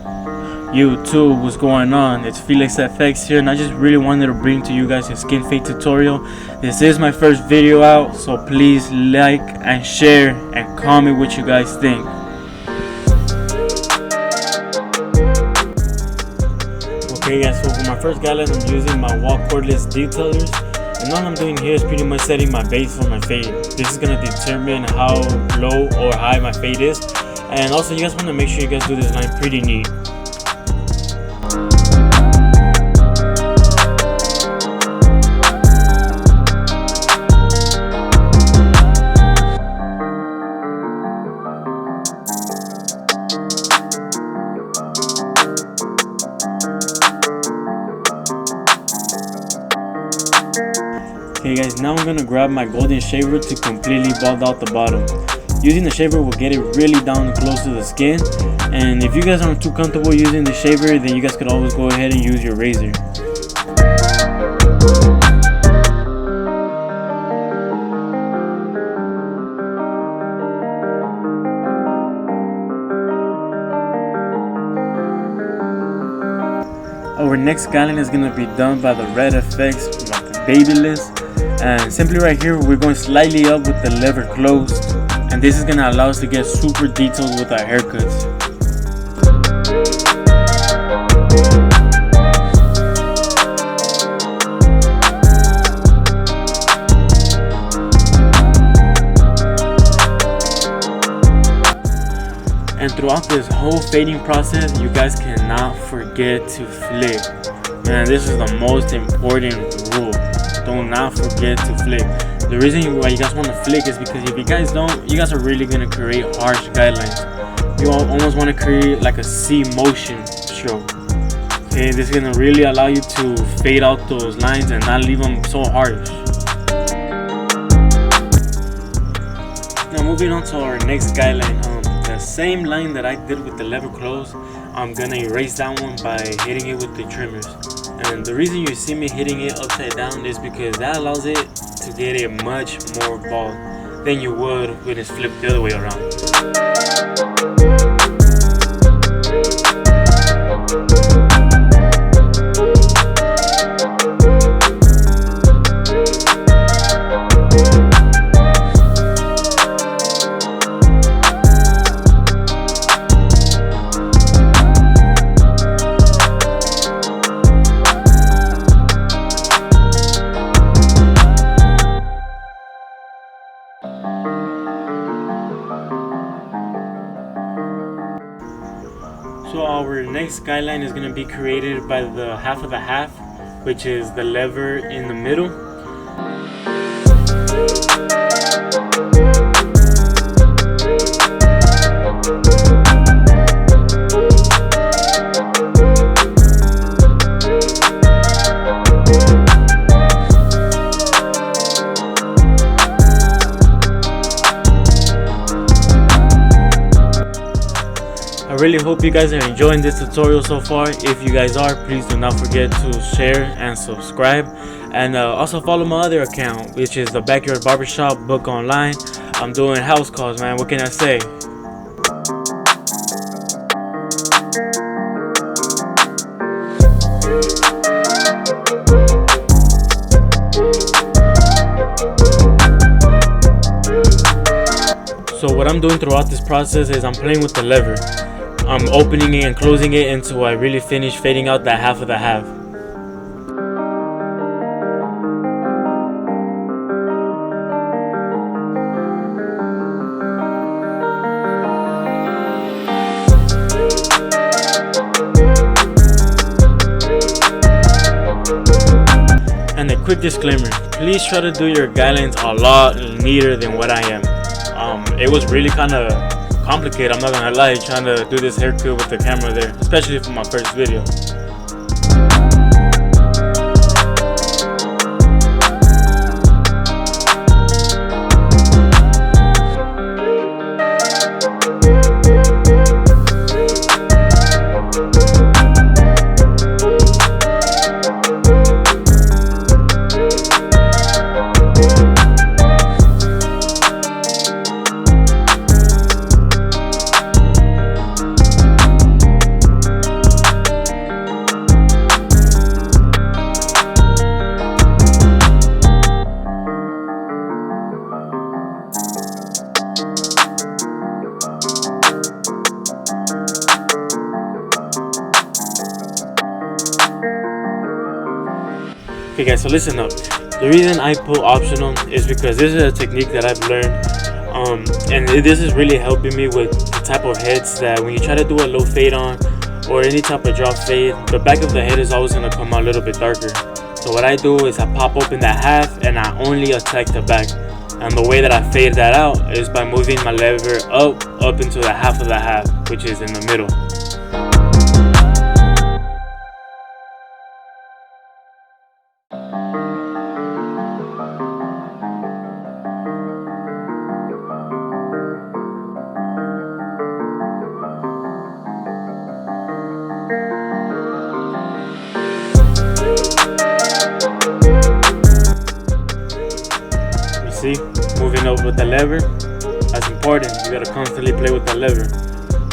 YouTube, what's going on? It's Felix FX here, and I just really wanted to bring to you guys a skin fade tutorial. This is my first video out, so please like and share and comment what you guys think. Okay guys, so for my first guideline I'm using my wall cordless detailers, and all I'm doing here is pretty much setting my base for my fade. This is going to determine how low or high my fade is, and also you guys want to make sure you guys do this line pretty neat. Okay guys, now I'm gonna grab my golden shaver to completely bald out the bottom. Using the shaver will get it really down close to the skin, and if you guys aren't too comfortable using the shaver, then you guys could always go ahead and use your razor. Our next guideline is gonna be done by the Red FX by the Babyliss. And simply right here we're going slightly up with the lever closed, and this is going to allow us to get super detailed with our haircuts. And throughout this whole fading process, you guys cannot forget to flick. Man, this is the most important rule. Do not forget to flick. The reason why you guys want to flick is because if you guys don't, you guys are really going to create harsh guidelines. You almost want to create like a C motion stroke. Okay, this is going to really allow you to fade out those lines and not leave them so harsh. Now moving on to our next guideline. The same line that I did with the lever close, I'm going to erase that one by hitting it with the trimmers. And the reason you see me hitting it upside down is because that allows it to get it much more bald than you would when it's flipped the other way around. So our next guideline is going to be created by the half of the half, which is the lever in the middle. I really hope you guys are enjoying this tutorial so far. If you guys are, please do not forget to share and subscribe, and also follow my other account, which is the Backyard Barbershop Book Online. I'm doing house calls, man. What can I say? So what I'm doing throughout this process is I'm playing with the lever. I'm opening it and closing it until I really finish fading out that half of the half. And a quick disclaimer, please try to do your guidelines a lot neater than what I am. It was really kind of complicated, I'm not gonna lie, trying to do this haircut with the camera there, especially for my first video. Okay guys, so listen up. The reason I put optional is because this is a technique that I've learned, and this is really helping me with the type of heads that when you try to do a low fade on or any type of drop fade, the back of the head is always going to come out a little bit darker. So what I do is I pop open that half and I only attack the back. And the way that I fade that out is by moving my lever up into the half of the half, which is in the middle. See, moving up with the lever, that's important. You gotta constantly play with the lever.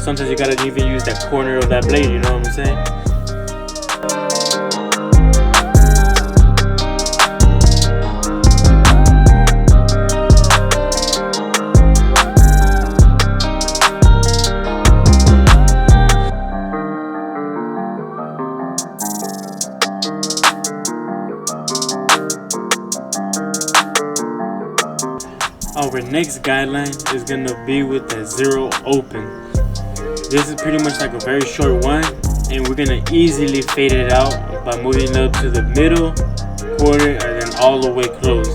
Sometimes you gotta even use that corner of that blade, you know what I'm saying? Our next guideline is gonna be with the 0 open. This is pretty much like a very short one, and we're gonna easily fade it out by moving up to the middle, quarter, and then all the way closed.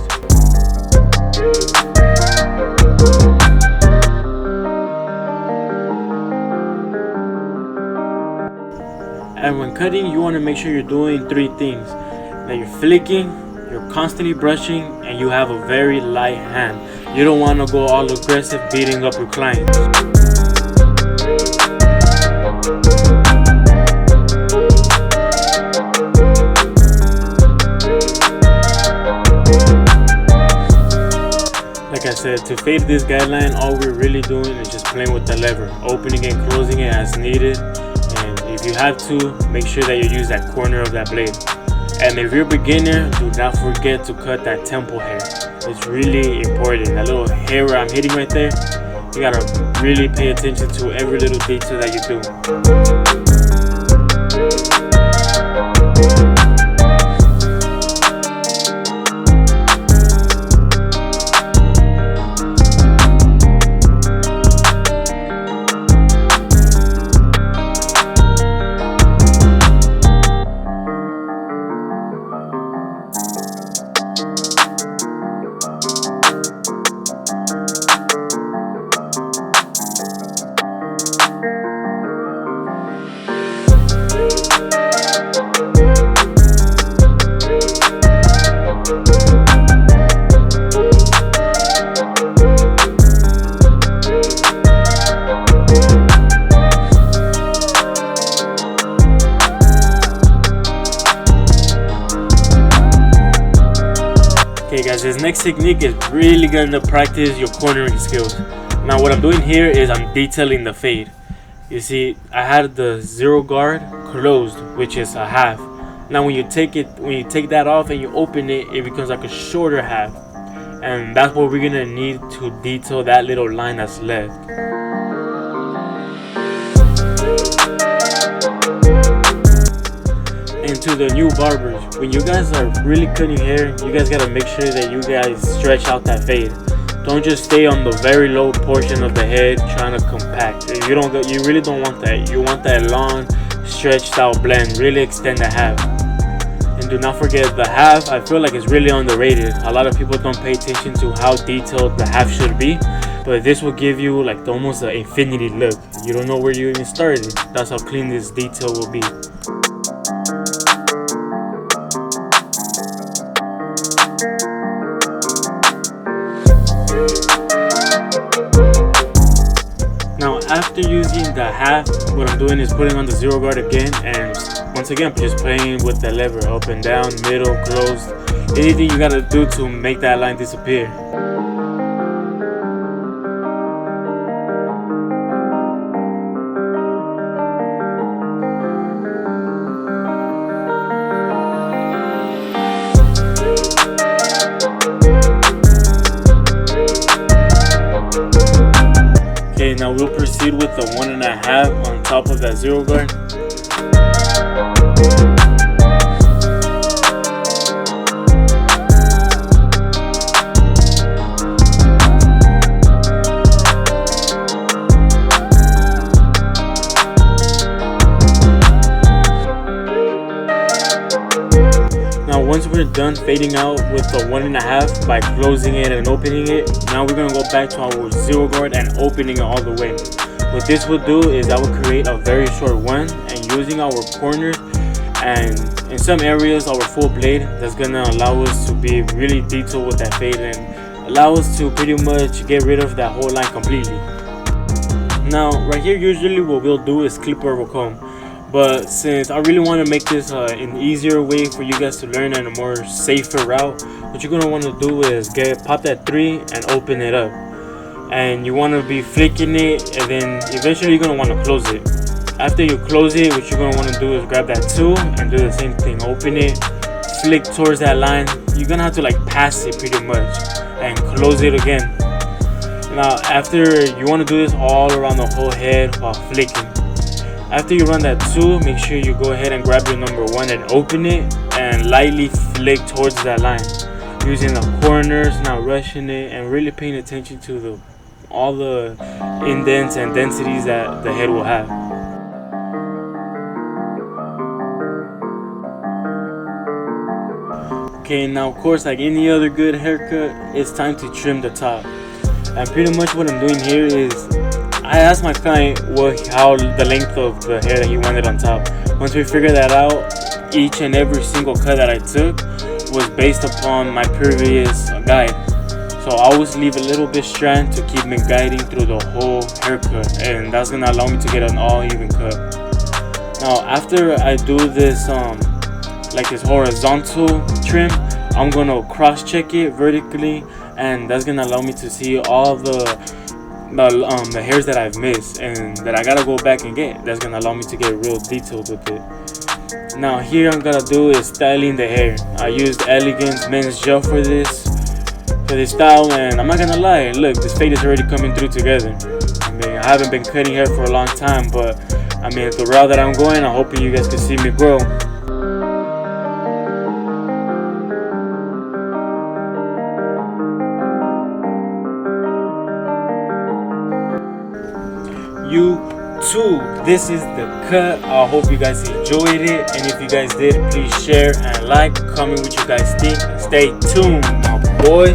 And when cutting, you want to make sure you're doing 3 things: that you're flicking, you're constantly brushing, and you have a very light hand. You don't want to go all aggressive beating up your clients. Like I said, to fade this guideline, all we're really doing is just playing with the lever, opening and closing it as needed. And if you have to, make sure that you use that corner of that blade. And if you're a beginner, do not forget to cut that temple hair. It's really important. That little hair where I'm hitting right there, you gotta really pay attention to every little detail that you do. Okay guys, this next technique is really gonna practice your cornering skills. Now what I'm doing here is I'm detailing the fade. You see, I had the 0 guard closed, which is a half. Now when you take that off and you open it, it becomes like a shorter half. And that's what we're gonna need to detail that little line that's left. And to the new barbers, when you guys are really cutting hair, you guys gotta make sure that you guys stretch out that fade. Don't just stay on the very low portion of the head trying to compact. You really don't want that. You want that long, stretched out blend. Really extend the half. And do not forget the half. I feel like it's really underrated. A lot of people don't pay attention to how detailed the half should be, but this will give you like almost an infinity look. You don't know where you even started. That's how clean this detail will be. Now after using the half, what I'm doing is putting on the 0 guard again, and once again just playing with the lever up and down, middle, closed, anything you gotta do to make that line disappear. Okay, now we'll proceed with the 1.5 on top of that 0 guard. we're done fading out with the 1.5 by closing it and opening it, now we're gonna go back to our 0 guard and opening it all the way. What this will do is that will create a very short one, and using our corners and in some areas our full blade, that's gonna allow us to be really detailed with that fade and allow us to pretty much get rid of that whole line completely. Now right here, usually what we'll do is clip over comb, but since I really want to make this an easier way for you guys to learn and a more safer route, what you're gonna want to do is pop that 3 and open it up, and you want to be flicking it, and then eventually you're gonna want to close it. After you close it, what you're gonna want to do is grab that 2 and do the same thing. Open it, flick towards that line. You're gonna have to like pass it pretty much and close it again. Now after, you want to do this all around the whole head while flicking. After you run that 2, make sure you go ahead and grab your number 1 and open it and lightly flick towards that line, using the corners, not rushing it, and really paying attention to all the indents and densities that the head will have. Okay, now of course, like any other good haircut, it's time to trim the top. And pretty much what I'm doing here is, I asked my client how the length of the hair that he wanted on top. Once we figured that out, each and every single cut that I took was based upon my previous guide. So I always leave a little bit strand to keep me guiding through the whole haircut, and that's gonna allow me to get an all even cut. Now after I do this like this horizontal trim, I'm gonna cross check it vertically, and that's gonna allow me to see all the hairs that I've missed and that I gotta go back and get. That's gonna allow me to get real detailed with it. Now here I'm gonna do is styling the hair. I used Elegance men's gel for this style, and I'm not gonna lie, look, this fade is already coming through together. I mean, I haven't been cutting hair for a long time, but I mean, the route that I'm going, I'm hoping you guys can see me grow. You too, this is the cut. I hope you guys enjoyed it, and if you guys did, please share and like, comment what you guys think, and stay tuned, my boy.